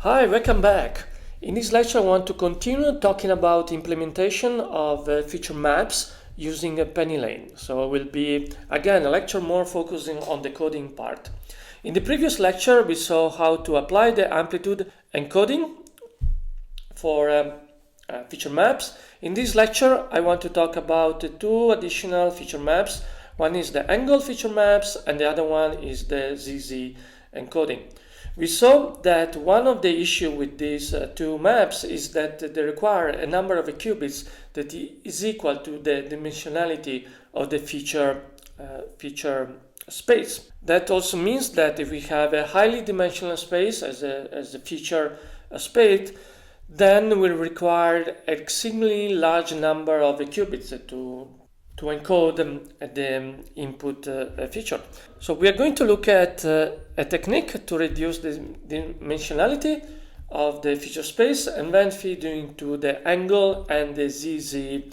Hi, welcome back. In this lecture, I want to continue talking about implementation of feature maps using a penny lane. So it will be, again, a lecture more focusing on the coding part. In the previous lecture, we saw how to apply the amplitude encoding for feature maps. In this lecture, I want to talk about the two additional feature maps. One is the angle feature maps, and the other one is the ZZ encoding. We saw that one of the issues with these two maps is that they require a number of qubits that is equal to the dimensionality of the feature space. That also means that if we have a highly dimensional space as a feature space, then we require an extremely large number of qubits to encode the input feature. So we are going to look at a technique to reduce the dimensionality of the feature space and then feed into the angle and the ZZ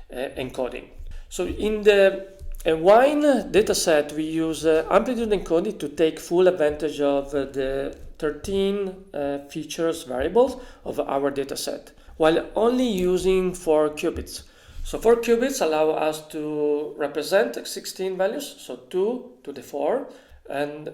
encoding. So in the wine dataset, we use amplitude encoding to take full advantage of the 13 features variables of our dataset, while only using 4 qubits. So 4 qubits allow us to represent 16 values, so 2 to the 4, and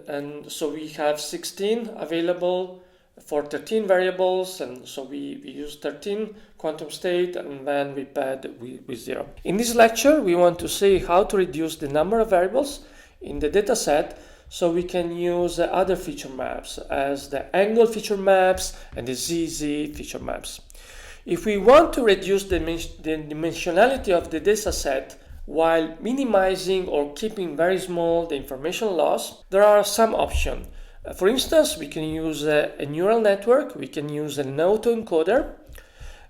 so we have 16 available for 13 variables, and so we use 13 quantum state and then we pad with 0. In this lecture, we want to see how to reduce the number of variables in the dataset so we can use other feature maps as the angle feature maps and the ZZ feature maps. If we want to reduce the dimensionality of the dataset while minimizing or keeping very small the information loss, there are some options. For instance, we can use a neural network, we can use an autoencoder.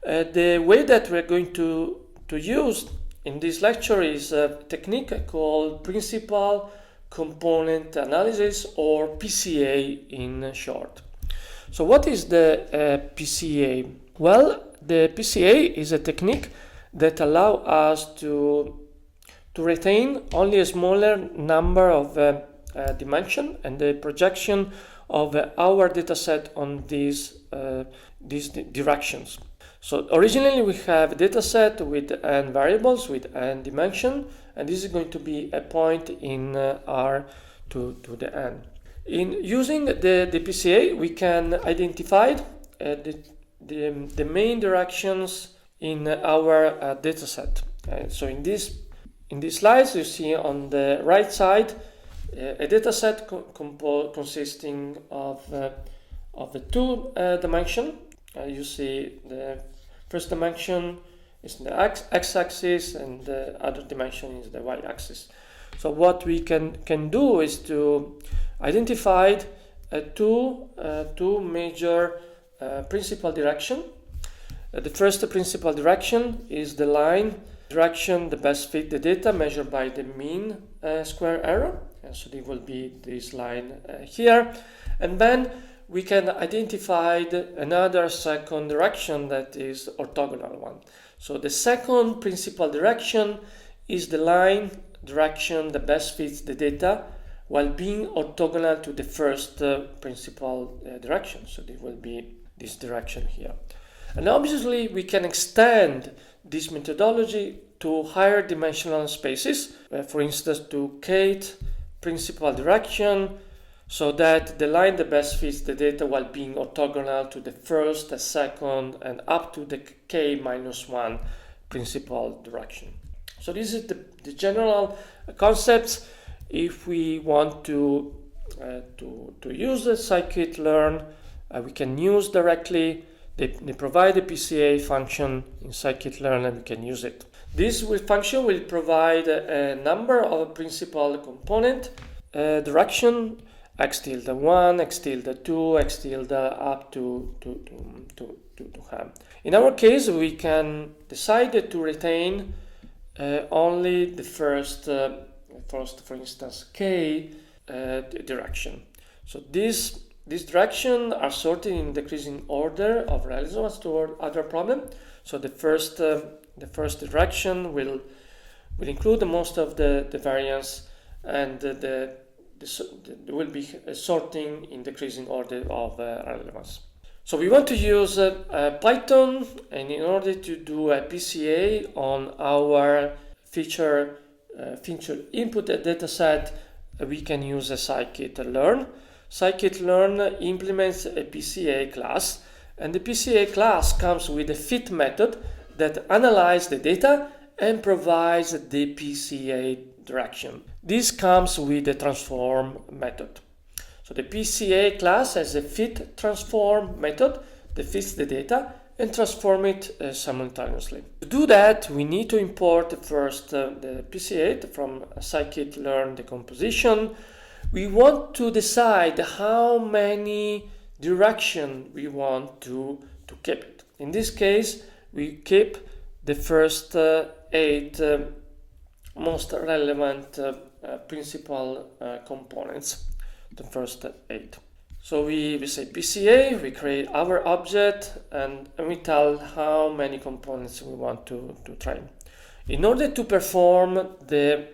The way that we're going to use in this lecture is a technique called principal component analysis, or PCA in short. So what is the PCA? Well, the PCA is a technique that allows us to retain only a smaller number of dimensions and the projection of our dataset on these directions. So originally we have a dataset with n variables with n dimension, and this is going to be a point in R to the n. In using the PCA, we can identify the main directions in our dataset. So in these slides, you see on the right side a dataset consisting of the two dimension. You see the first dimension is the x-axis and the other dimension is the y-axis. So what we can do is to identify two major principal direction. The first principal direction is the line direction that best fit the data measured by the mean square error. And so it will be this line here. And then we can identify another second direction that is orthogonal one. So the second principal direction is the line direction that best fits the data while being orthogonal to the first principal direction. So it will be this direction here. And obviously we can extend this methodology to higher dimensional spaces, for instance to kth principal direction, so that the line that best fits the data while being orthogonal to the first, the second, and up to the k-1 principal direction. So this is the general concepts. If we want to use the scikit-learn, we can use directly. They provide a PCA function in scikit-learn and we can use it. This function will provide a number of principal component direction, x tilde 1, x tilde 2, x tilde up to ham. In our case, we can decide to retain only the first, for instance, k direction. So these directions are sorted in decreasing order of relevance to other problem. So the first direction will include most of the variance, and there will be a sorting in decreasing order of relevance. So we want to use Python, and in order to do a PCA on our feature input dataset, we can use a scikit-learn. Scikit-learn implements a PCA class, and the PCA class comes with a fit method that analyzes the data and provides the PCA direction. This comes with the transform method. So the PCA class has a fit transform method that fits the data and transform it simultaneously. To do that, we need to import first the PCA from scikit-learn decomposition. We want to decide how many direction we want to keep it. In this case, we keep the first 8 most relevant principal components, the first 8. So we say PCA, we create our object, and we tell how many components we want to train. In order to perform the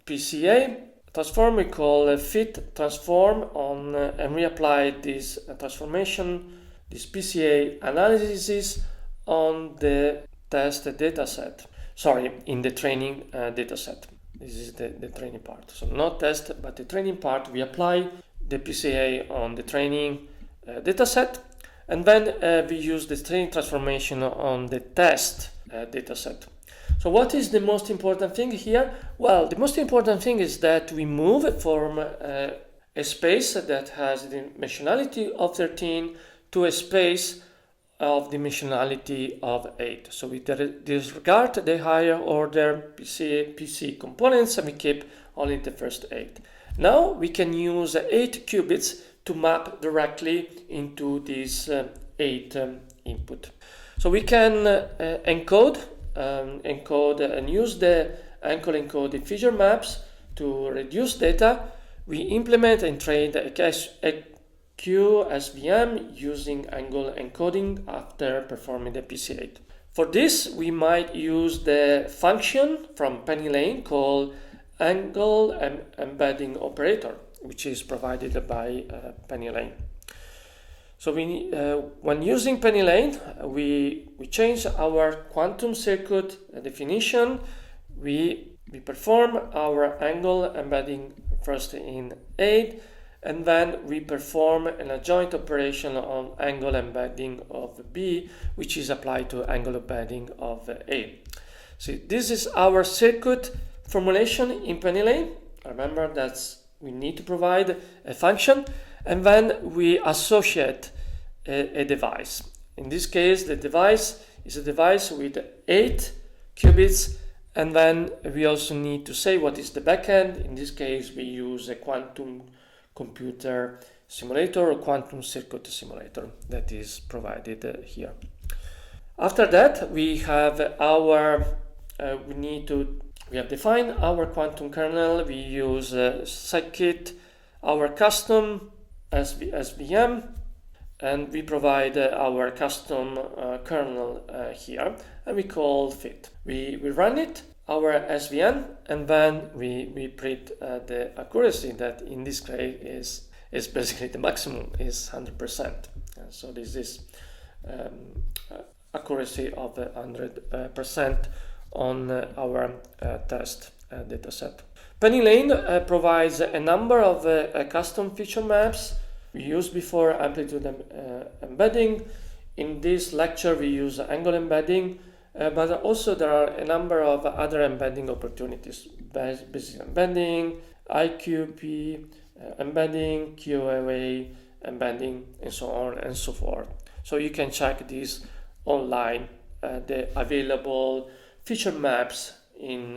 PCA transform, we call fit transform on, and we apply this transformation, this PCA analysis on the test dataset. Sorry, in the training dataset. This is the training part. So not test, but the training part, we apply the PCA on the training dataset, and then we use the training transformation on the test dataset. So what is the most important thing here? Well, the most important thing is that we move from a space that has the dimensionality of 13 to a space of dimensionality of 8. So we disregard the higher order PC components and we keep only the first 8. Now we can use 8 qubits to map directly into these 8 input. So we can encode and use the encoding feature maps to reduce data. We implement and train a QSVM using angle encoding after performing the PCA. For this, we might use the function from PennyLane called angle embedding operator, which is provided by PennyLane. So when using PennyLane, we change our quantum circuit definition. We perform our angle embedding first in 8, and then we perform an adjoint operation on angle embedding of B, which is applied to angle embedding of A. So this is our circuit formulation in PennyLane. Remember that we need to provide a function, and then we associate a device. In this case, the device is a device with 8 qubits, and then we also need to say what is the backend. In this case, we use a quantum computer simulator or quantum circuit simulator that is provided here. After that, we have we have defined our quantum kernel. We use scikit, our custom SVM, and we provide our custom kernel here, and we call fit. We run it, our SVM, and then we print the accuracy that in this case is basically the maximum, is 100%. And so this is accuracy of 100% on our test dataset. PennyLane provides a number of custom feature maps. We used before amplitude embedding. In this lecture, we use angle embedding. But also there are a number of other embedding opportunities: Bayesian embedding, IQP embedding, QOA embedding, and so on and so forth. So you can check these online, the available feature maps in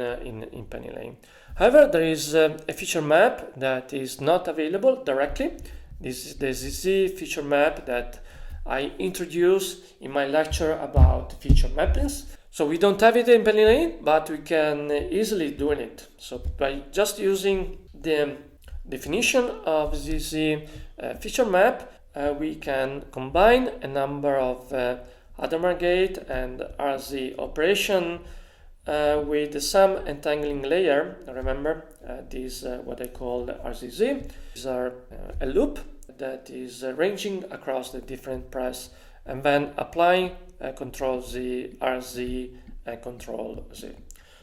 PennyLane. However, there is a feature map that is not available directly. This is the ZZ feature map that I introduced in my lecture about feature mappings. So we don't have it in PennyLane, but we can easily do it. So by just using the definition of ZZ feature map, we can combine a number of Hadamard gate and RZ operation with some entangling layer. Remember, these what I call RZZ. These are a loop that is ranging across the different press, and then applying Control Z, RZ, and Control Z.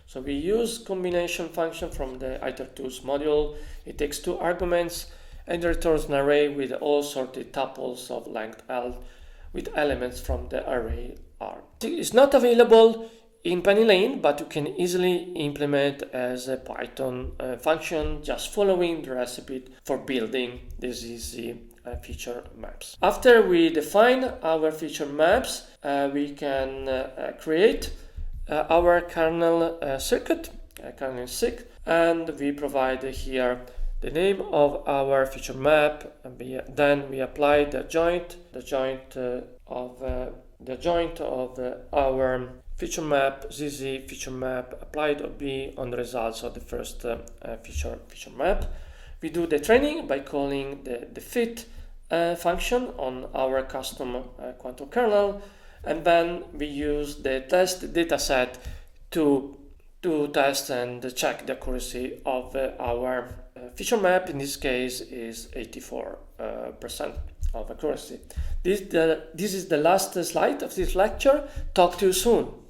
So we use combination function from the iter2s module. It takes two arguments and returns an array with all sorted tuples of length L with elements from the array R. It's not available in PennyLane, but you can easily implement as a Python function, just following the recipe for building the ZZ feature maps. After we define our feature maps, we can create our kernel circuit, kernel SIG, and we provide here the name of our feature map, and then we apply the joint of our feature map, ZZ feature map applied OB on the results of the first feature map. We do the training by calling the fit function on our custom quantum kernel, and then we use the test dataset to test and check the accuracy of our feature map. In this case is 84% of accuracy. This is the last slide of this lecture. Talk to you soon.